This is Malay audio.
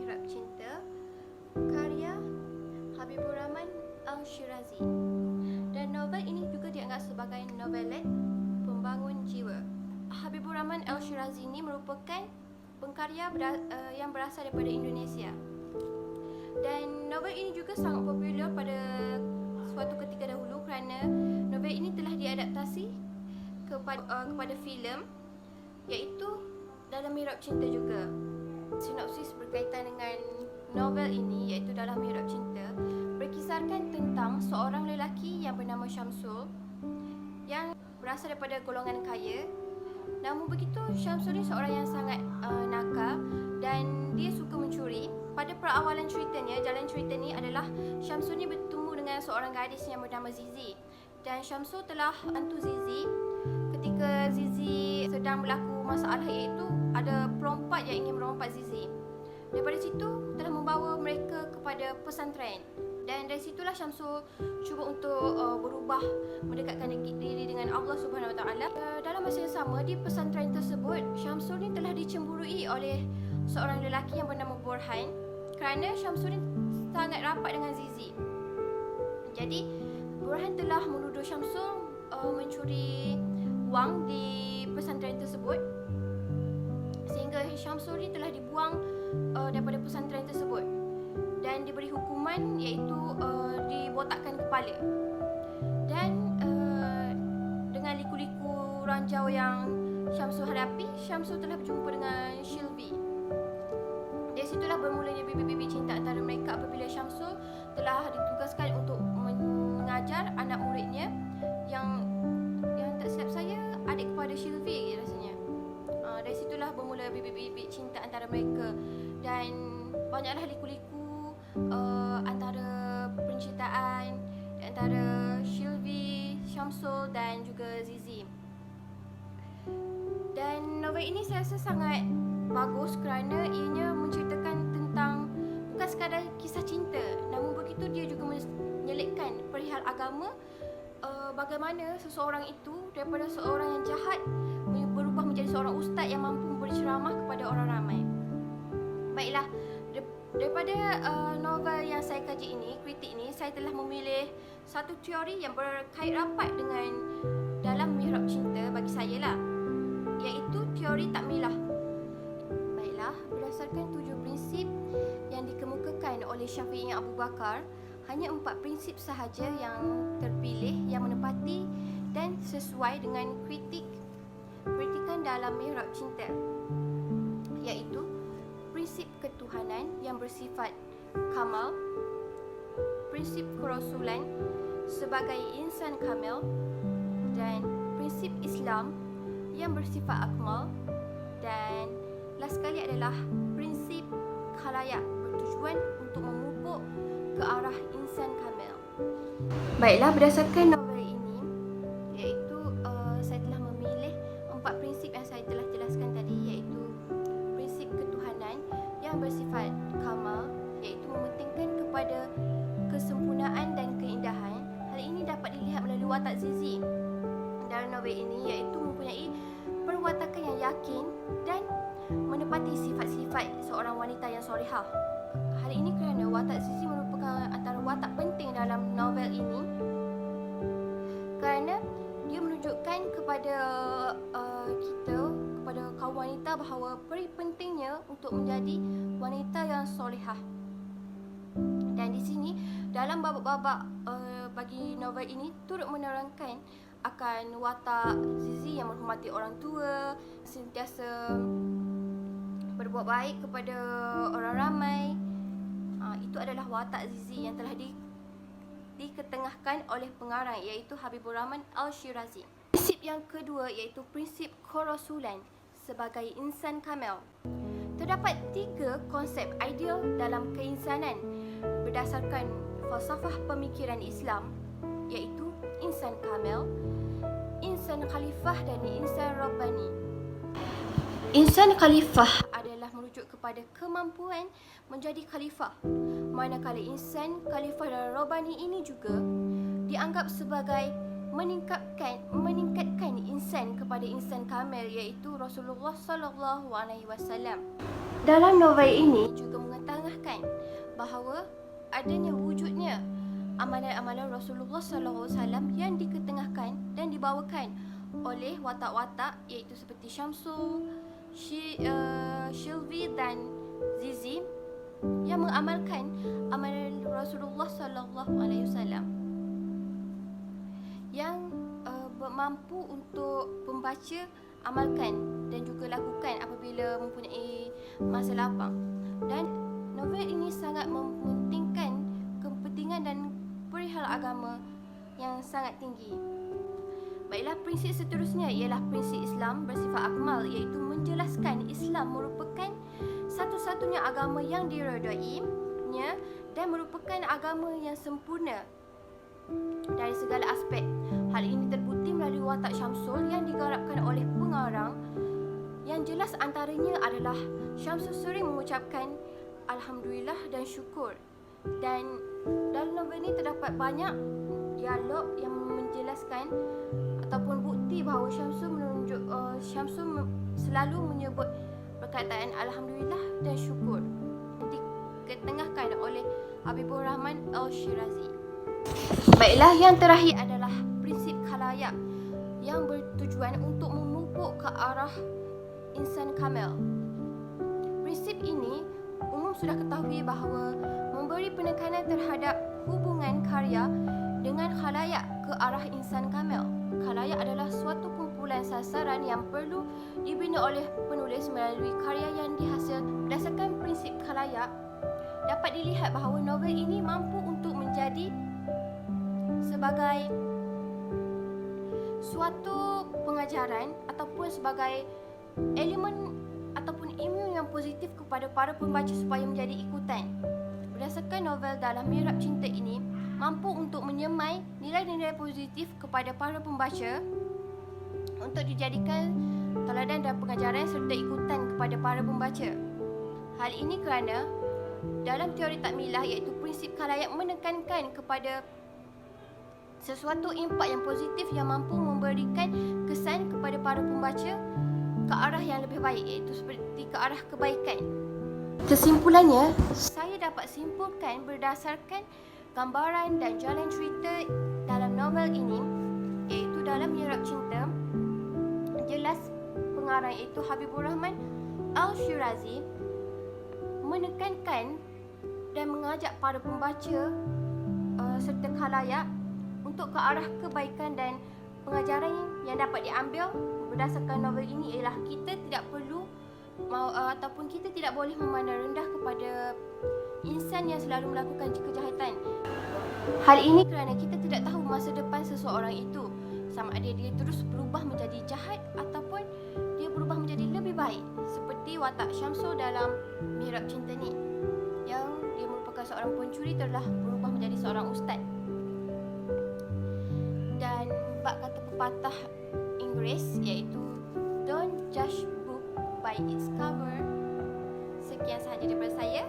Mihrab Cinta, karya Habibur Rahman Al-Shirazi. Dan novel ini juga dianggap sebagai novelet pembangun jiwa. Habibur Rahman Al-Shirazi ini merupakan pengkarya yang berasal daripada Indonesia. Dan novel ini juga sangat popular pada suatu ketika dahulu kerana novel ini telah diadaptasi kepada filem, iaitu Dalam Mihrab Cinta juga. Sinopsis berkaitan dengan novel ini, iaitu Dalam Mihrab Cinta, berkisarkan tentang seorang lelaki yang bernama Syamsul yang berasal daripada golongan kaya. Namun begitu, Syamsul ni seorang yang sangat nakal dan dia suka mencuri. Pada perawalan ceritanya, jalan cerita ni adalah Syamsul ni bertemu dengan seorang gadis yang bernama Zizi. Dan Syamsul telah hantu Zizi ketika Zizi sedang berlaku masalah, iaitu ada perompak yang ingin merompak Zizi. Daripada situ telah membawa mereka kepada pesantren. Dan dari situlah Syamsul cuba untuk berubah, mendekatkan diri dengan Allah Subhanahu Wa Taala. Dalam masa yang sama, di pesantren tersebut, Syamsul ni telah dicemburui oleh seorang lelaki yang bernama Burhan, kerana Syamsul ni sangat rapat dengan Zizi. Jadi Burhan telah menuduh Syamsul mencuri wang di pesantren tersebut, sehingga Syamsul ni telah dibuang daripada pesantren tersebut dan diberi hukuman, iaitu dibotakkan kepala. Dan dengan liku-liku ranjau yang Syamsul hadapi, Syamsul telah berjumpa dengan Shilvi. Dari situlah bermulanya bibit-bibit cinta antara mereka apabila Syamsul telah ditugaskan untuk mengajar anak muridnya yang tak silap saya adik kepada Shilvi rasanya. Dari situlah bermula bibit-bibit cinta antara mereka, dan banyaklah liku-liku antara percintaan antara Shilvi, Syamsul dan juga Zizi. Dan novel ini saya rasa sangat bagus kerana ianya menceritakan tentang bukan sekadar kisah cinta, namun begitu dia juga menyelitkan perihal agama, bagaimana seseorang itu daripada seorang yang jahat berubah menjadi seorang ustaz yang mampu memberi ceramah kepada orang ramai. Baiklah, daripada novel yang saya kaji ini, kritik ini, saya telah memilih satu teori yang berkait rapat dengan Dalam Mihrab Cinta bagi saya lah, iaitu teori takmilah. Baiklah, berdasarkan 7 prinsip yang dikemukakan oleh Syafi'i Abu Bakar, hanya 4 prinsip sahaja yang terpilih yang menepati dan sesuai dengan kritikan Dalam Mihrab Cinta, iaitu prinsip ketuhanan yang bersifat kamal, prinsip kerasulan sebagai insan kamil, dan prinsip Islam yang bersifat akmal, dan last sekali adalah prinsip khalayak bertujuan untuk memupuk ke arah insan kamil. Baiklah, berdasarkan novel ini, iaitu saya telah memilih 4 prinsip yang saya telah jelaskan tadi, iaitu prinsip ketuhanan yang bersifat kamal, iaitu mementingkan kepada kesempurnaan dan keindahan. Hal ini dapat dilihat melalui watak Zizi dalam novel ini, iaitu mempunyai perwatakan yang yakin dan menepati sifat-sifat seorang wanita yang solehah. Hal ini kerana watak Zizi merupakan antara watak penting dalam novel ini, kerana dia menunjukkan kepada kita, kepada kaum wanita, bahawa pentingnya untuk menjadi wanita yang solehah. Dan di sini dalam babak-babak bagi novel ini turut menerangkan akan watak Zizi yang menghormati orang tua, sentiasa berbuat baik kepada orang ramai. Itu adalah watak Zizi yang telah diketengahkan oleh pengarang, iaitu Habibur Rahman Al-Shirazi. Prinsip yang kedua iaitu prinsip kerasulan sebagai insan kamil. Terdapat 3 konsep ideal dalam keinsanan berdasarkan falsafah pemikiran Islam, iaitu insan kamil, insan khalifah dan insan rabbani. Insan khalifah adalah merujuk kepada kemampuan menjadi khalifah, manakala insan khalifah dan rabbani ini juga dianggap sebagai meningkatkan insan kepada insan kamil, iaitu Rasulullah sallallahu alaihi wasallam. Dalam novel ini juga bahawa adanya wujudnya amalan-amalan Rasulullah SAW yang diketengahkan dan dibawakan oleh watak-watak iaitu seperti Syamsul, Shilvi dan Zizi yang mengamalkan amalan Rasulullah SAW yang mampu untuk pembaca amalkan dan juga lakukan apabila mempunyai masa lapang. Dan novel ini sangat mementingkan kepentingan dan perihal agama yang sangat tinggi. Baiklah, prinsip seterusnya ialah prinsip Islam bersifat akmal, iaitu menjelaskan Islam merupakan satu-satunya agama yang diredainya dan merupakan agama yang sempurna dari segala aspek. Hal ini terbukti melalui watak Syamsul yang digarapkan oleh pengarang. Yang jelas antaranya adalah Syamsul sering mengucapkan Alhamdulillah dan syukur. Dan dalam novel ini terdapat banyak dialog yang menjelaskan ataupun bukti bahawa Syamsul selalu menyebut perkataan Alhamdulillah dan syukur, diketengahkan oleh Habibur Rahman Al-Shirazi. Baiklah, yang terakhir adalah prinsip khalayak yang bertujuan untuk memupuk ke arah insan kamil. Prinsip ini umum sudah ketahui bahawa memberi penekanan terhadap hubungan karya dengan khalayak ke arah insan kamil. Khalayak adalah suatu kumpulan sasaran yang perlu dibina oleh penulis melalui karya yang dihasil berdasarkan prinsip khalayak. Dapat dilihat bahawa novel ini mampu untuk menjadi sebagai suatu pengajaran ataupun sebagai elemen ataupun ilmu yang positif kepada para pembaca supaya menjadi ikutan. Berdasarkan novel dalam Mihrab Cinta ini mampu untuk menyemai nilai-nilai positif kepada para pembaca untuk dijadikan teladan dan pengajaran serta ikutan kepada para pembaca. Hal ini kerana dalam teori takmilah iaitu prinsip khalayak menekankan kepada sesuatu impak yang positif yang mampu memberikan kesan kepada para pembaca ke arah yang lebih baik, iaitu seperti ke arah kebaikan. Kesimpulannya, saya dapat simpulkan berdasarkan gambaran dan jalan cerita dalam novel ini, iaitu dalam Mihrab Cinta, jelas pengarang iaitu Habibur Rahman Al-Shirazi menekankan dan mengajak para pembaca serta khalayak untuk ke arah kebaikan, dan pengajaran yang dapat diambil berdasarkan novel ini ialah kita tidak perlu ataupun kita tidak boleh memandang rendah kepada insan yang selalu melakukan kejahatan. Hal ini kerana kita tidak tahu masa depan seseorang itu, sama ada dia terus berubah menjadi jahat ataupun dia berubah menjadi lebih baik, seperti watak Syamsul dalam Mihrab Cinta ni, yang dia merupakan seorang pencuri telah berubah menjadi seorang ustaz. Dan bab kata pepatah Inggeris iaitu Don't judge book by its cover. Sekian sahaja daripada saya.